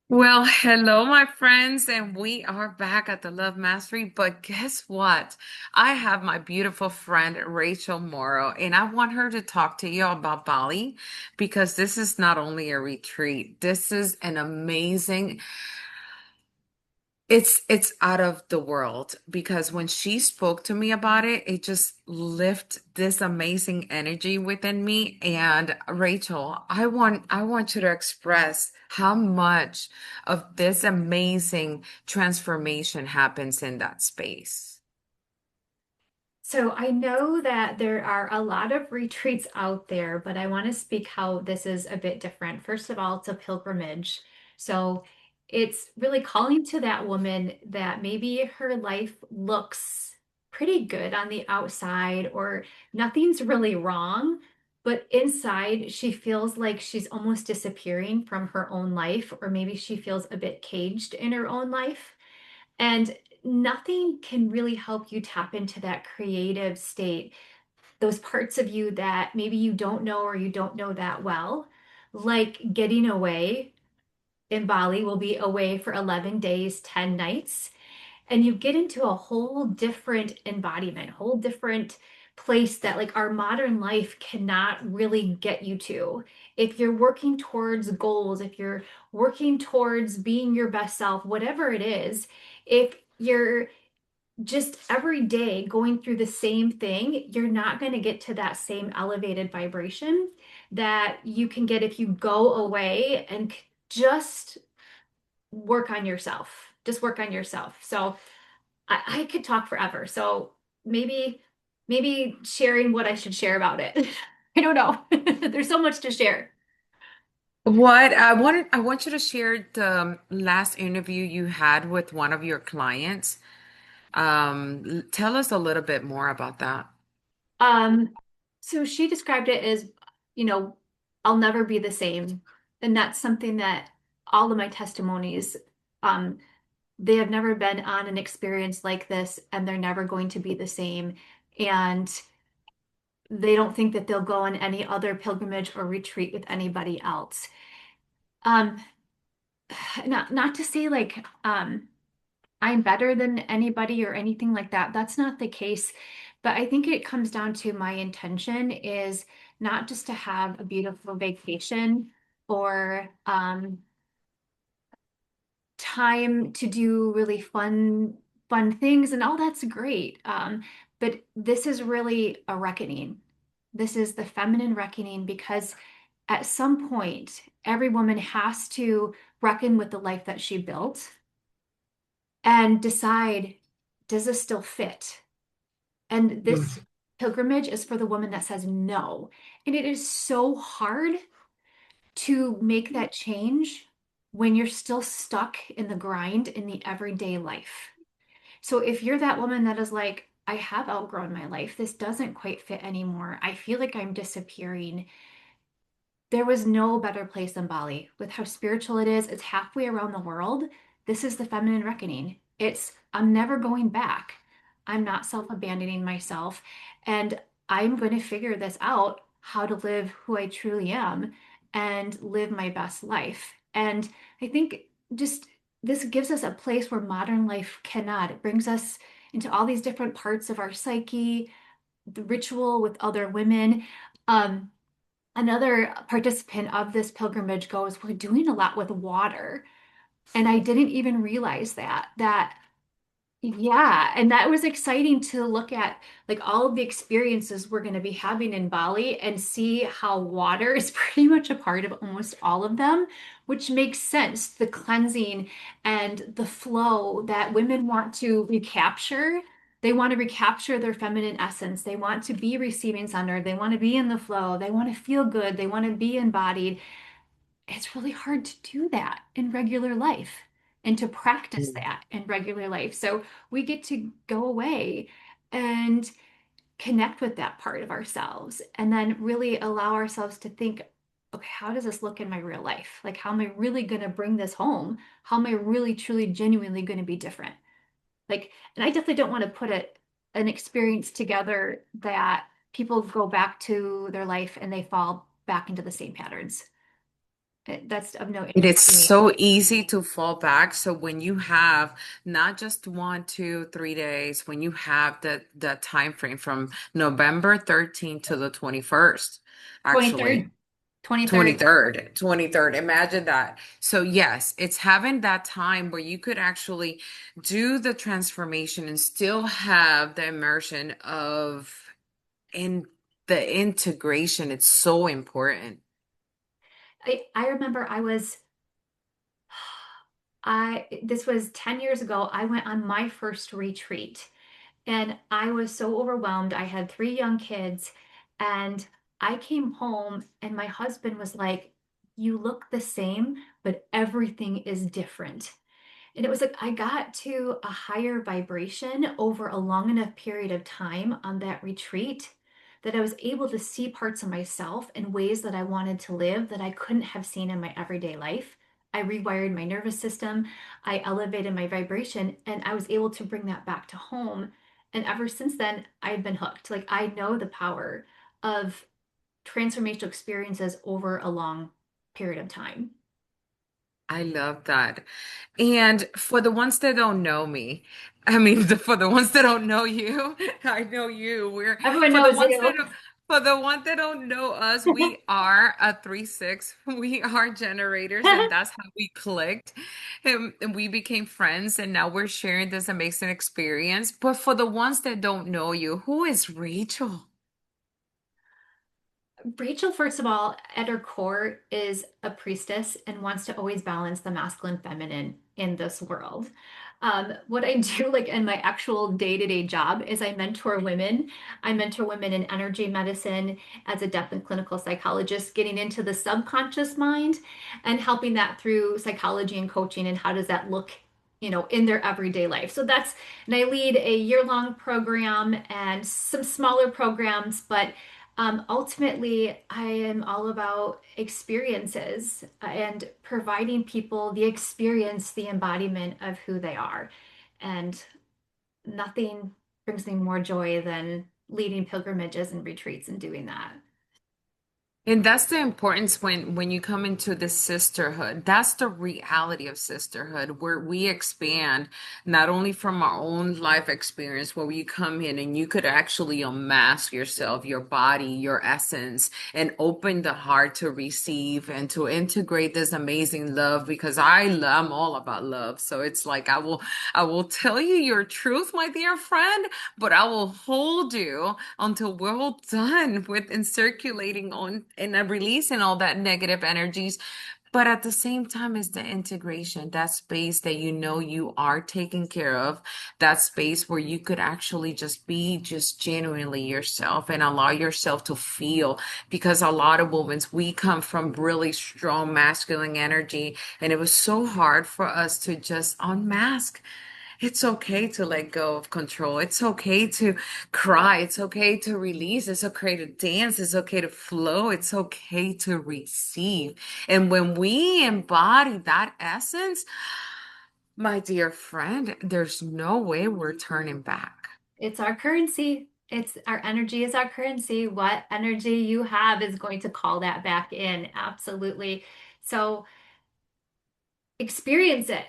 Well, hello, my friends, and we are back at the Love Mastery. But guess what? I have my beautiful friend Rachel Morrow, and I want her to talk to you about Bali because this is not only a retreat, this is an amazing it's out of the world because when she spoke to me about it, it just lifted this amazing energy within me. And Rachel, I want you to express how much of this amazing transformation happens in that space. So I know that there are a lot of retreats out there, but I want to speak how this is a bit different. First of all, it's a pilgrimage. So it's really calling to that woman that maybe her life looks pretty good on the outside or nothing's really wrong, but inside she feels like she's almost disappearing from her own life, or maybe she feels a bit caged in her own life. And nothing can really help you tap into that creative state, those parts of you that maybe you don't know or you don't know that well, like getting away in Bali. Will be away for 11 days, 10 nights, and you get into a whole different embodiment, whole different place that like our modern life cannot really get you to. If you're working towards goals, if you're working towards being your best self, whatever it is, if you're just every day going through the same thing, you're not going to get to that same elevated vibration that you can get if you go away and just work on yourself. Just work on yourself. So I could talk forever. So maybe maybe sharing what I should share about it. I don't know. There's so much to share. What I want you to share the last interview you had with one of your clients. Tell us a little bit more about that. Um, so she described it as, you know, I'll never be the same. And that's something that all of my testimonies, um, they have never been on an experience like this, and they're never going to be the same. And they don't think that they'll go on any other pilgrimage or retreat with anybody else. Um, not to say like I'm better than anybody or anything like that. That's not the case. But I think it comes down to my intention is not just to have a beautiful vacation or time to do really fun things, and all that's great. But this is really a reckoning. This is the feminine reckoning because at some point, every woman has to reckon with the life that she built and decide, does this still fit? And this pilgrimage is for the woman that says no. And it is so hard to make that change when you're still stuck in the grind in the everyday life. So if you're that woman that is like, I have outgrown my life, this doesn't quite fit anymore, I feel like I'm disappearing, there was no better place than Bali. With how spiritual it is, it's halfway around the world. This is the feminine reckoning. It's, I'm never going back. I'm not self-abandoning myself. And I'm going to figure this out how to live who I truly am and live my best life. And I think just this gives us a place where modern life cannot. It brings us into all these different parts of our psyche, the ritual with other women. Um, Another participant of this pilgrimage goes, we're doing a lot with water. And I didn't even realize that yeah, and that was exciting to look at, like all of the experiences we're going to be having in Bali and see how water is pretty much a part of almost all of them, which makes sense. The cleansing and the flow that women want to recapture. They want to recapture their feminine essence. They want to be receiving center. They want to be in the flow. They want to feel good. They want to be embodied. It's really hard to do that in regular life and to practice Mm. that in regular life. So we get to go away and connect with that part of ourselves and then really allow ourselves to think, okay, how does this look in my real life? Like, how am I really going to bring this home? How am I really, truly, genuinely going to be different? Like, and I definitely don't want to put an experience together that people go back to their life and they fall back into the same patterns. That's of no And interest it's to me. so easy to fall back. So when you have not just 1, 2, 3 days, when you have the time frame from November 13th to the 21st, actually 23rd, 23rd. 23rd, imagine that. So yes, it's having that time where you could actually do the transformation and still have the immersion of in the integration. It's so important. I remember this was 10 years ago. I went on my first retreat and I was so overwhelmed. I had three young kids and I came home and my husband was like, "You look the same, but everything is different." And it was like I got to a higher vibration over a long enough period of time on that retreat that I was able to see parts of myself in ways that I wanted to live that I couldn't have seen in my everyday life. I rewired my nervous system, I elevated my vibration, and I was able to bring that back to home. And ever since then, I've been hooked. Like I know the power of transformational experiences over a long period of time. I love that. And for the ones that don't know me, I mean, for the ones that don't know you, I know you. We're Everyone for the knows ones you. for the ones that don't know us, we are a 3-6. We are generators, and that's how we clicked. And we became friends, and now we're sharing this amazing experience. But for the ones that don't know you, who is Rachel? Rachel, first of all, at her core is a priestess and wants to always balance the masculine feminine in this world. What I do, like in my actual day-to-day job, is I mentor women. I mentor women in energy medicine as a depth and clinical psychologist, getting into the subconscious mind and helping that through psychology and coaching. And how does that look, in their everyday life? So and I lead a year-long program and some smaller programs, but ultimately, I am all about experiences and providing people the experience, the embodiment of who they are. And nothing brings me more joy than leading pilgrimages and retreats and doing that. And that's the importance when you come into this sisterhood. That's the reality of sisterhood, where we expand not only from our own life experience, where you come in and you could actually unmask yourself, your body, your essence, and open the heart to receive and to integrate this amazing love. Because I'm all about love. So it's like I will tell you your truth, my dear friend, but I will hold you until we're all done with and circulating on and releasing all that negative energies. But at the same time, is the integration, that space that you know you are taken care of, that space where you could actually just be just genuinely yourself and allow yourself to feel. Because a lot of women, we come from really strong masculine energy, and it was so hard for us to just unmask. It's okay to let go of control. It's okay to cry. It's okay to release. It's okay to dance. It's okay to flow. It's okay to receive. And when we embody that essence, my dear friend, there's no way we're turning back. It's our currency. It's our energy is our currency. What energy you have is going to call that back in. Absolutely. So experience it.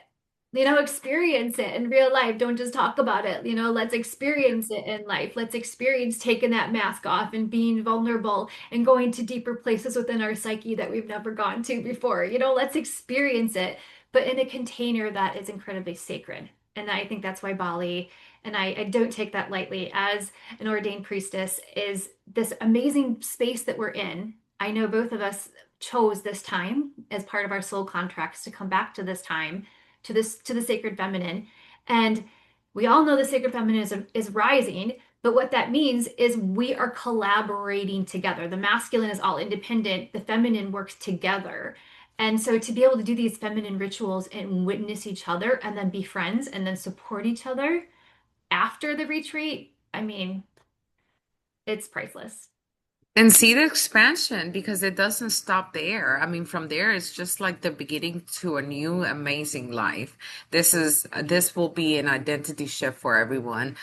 Experience it in real life. Don't just talk about it. Let's experience it in life. Let's experience taking that mask off and being vulnerable and going to deeper places within our psyche that we've never gone to before. Let's experience it, but in a container that is incredibly sacred. And I think that's why Bali, and I don't take that lightly, as an ordained priestess, is this amazing space that we're in. I know both of us chose this time as part of our soul contracts to come back to this time, to the sacred feminine. And we all know the sacred feminine is rising, but what that means is we are collaborating together. The masculine is all independent, the feminine works together. And so to be able to do these feminine rituals and witness each other and then be friends and then support each other after the retreat, I mean, it's priceless. And see the expansion, because it doesn't stop there. I mean, from there, it's just like the beginning to a new amazing life. This will be an identity shift for everyone.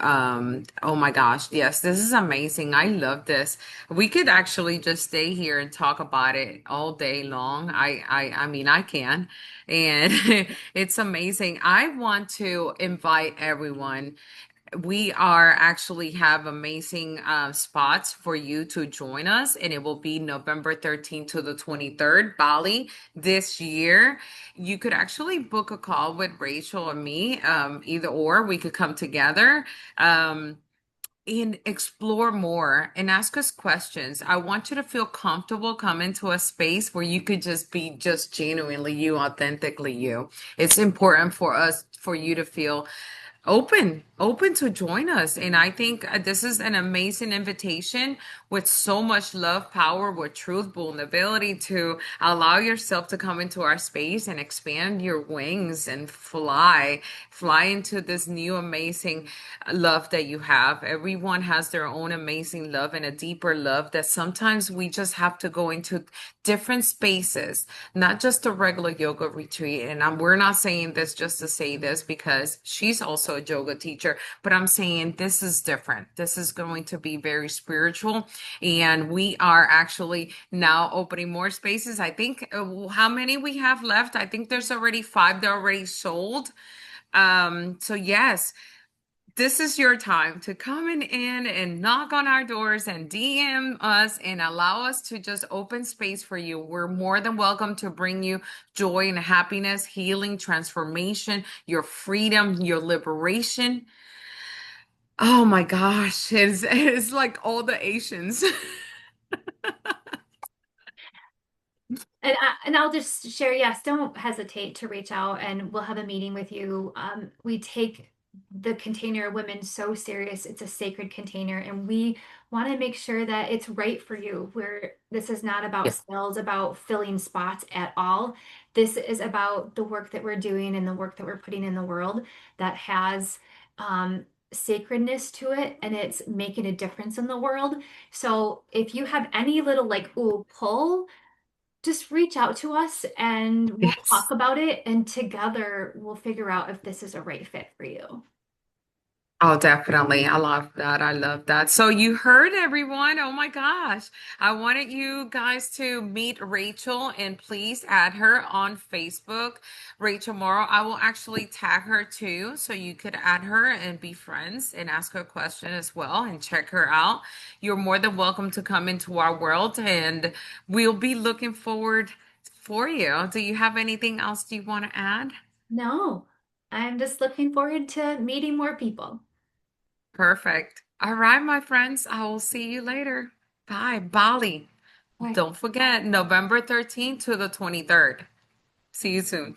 Oh my gosh, yes, this is amazing. I love this. We could actually just stay here and talk about it all day long. I mean, I can. And it's amazing. I want to invite everyone. We are actually have amazing spots for you to join us, and it will be November 13th to the 23rd, Bali this year. You could actually book a call with Rachel or me, either or we could come together. Um, and explore more and ask us questions. I want you to feel comfortable coming to a space where you could just be just genuinely you, authentically you. It's important for us, for you to feel open to join us. And I think this is an amazing invitation with so much love, power, with truth, vulnerability to allow yourself to come into our space and expand your wings and fly into this new amazing love that you have. Everyone has their own amazing love and a deeper love that sometimes we just have to go into different spaces, not just a regular yoga retreat. And we're not saying this just to say this because she's also a yoga teacher, but I'm saying this is different. This is going to be very spiritual. And we are actually now opening more spaces. I think how many we have left? I think there's already five that are already sold. So yes, this is your time to come in and knock on our doors and DM us and allow us to just open space for you. We're more than welcome to bring you joy and happiness, healing, transformation, your freedom, your liberation. Oh my gosh, it's like all the Asians. And I'll just share, yes, don't hesitate to reach out and we'll have a meeting with you. We take the container of women so serious. It's a sacred container, and we want to make sure that it's right for you. Where this is not about Yeah. sales, about filling spots at all. This is about the work that we're doing and the work that we're putting in the world that has sacredness to it, and it's making a difference in the world. So if you have any little like ooh pull, just reach out to us and we'll Yes. talk about it, and together we'll figure out if this is a right fit for you. Oh, definitely. I love that. I love that. So you heard everyone. Oh my gosh. I wanted you guys to meet Rachel and please add her on Facebook. Rachel Morrow. I will actually tag her too. So you could add her and be friends and ask her a question as well and check her out. You're more than welcome to come into our world and we'll be looking forward for you. Do you have anything else you want to add? No, I'm just looking forward to meeting more people. Perfect. All right, my friends. I will see you later. Bye. Bali. All right. Don't forget, November 13th to the 23rd. See you soon.